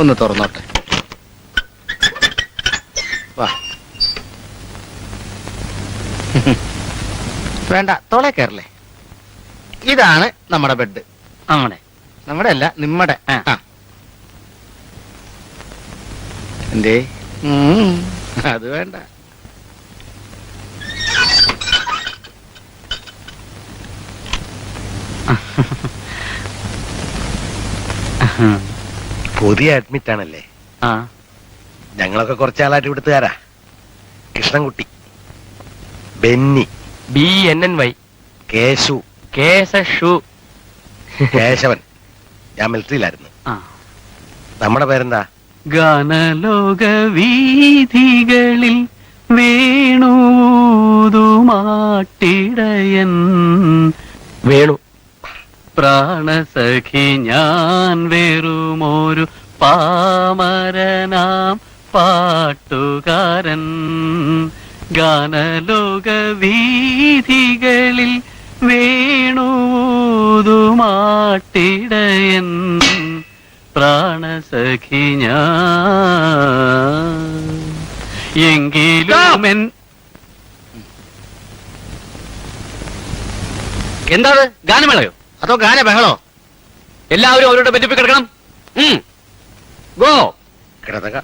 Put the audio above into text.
ഒന്ന് തുറന്നോട്ടെ. വാ. വേണ്ട, തോളെ കയറല്ലേ. ഇതാണ് നമ്മുടെ ബെഡ്. നമ്മുടെ അല്ല, നിമ്മടെ. എന്തേ? അത് വേണ്ട. പുതിയ അഡ്മിറ്റ് ആണല്ലേ? ഞങ്ങളൊക്കെ കുറച്ചാളായിട്ട് ഇവിടുത്തുകാരാ. കൃഷ്ണൻകുട്ടി, ബെന്നി, BNNY, കേശു, കേശവൻ. ഞാൻ മിലിറ്ററിയിലായിരുന്നു. നമ്മുടെ പേരെന്താ? ഗാനലോക വീഥികളിൽ വേണുമാട്ടിടയൻ. വേണു. പ്രാണസഖി ഞാൻ വെറുമൊരു പാമരനാം പാട്ടുകാരൻ. ഗാനലോക വീഥികളിൽ വേണുമാട്ടിടയൻ. പ്രാണസഖി ഞാൻ എങ്കിലും എന്താണ് ഗാനമേളയോ അതോ ഗാന ബഹളോ? എല്ലാവരും അവരോട് ബെറ്റിപ്പി കിടക്കണം. ഗോ. കിടക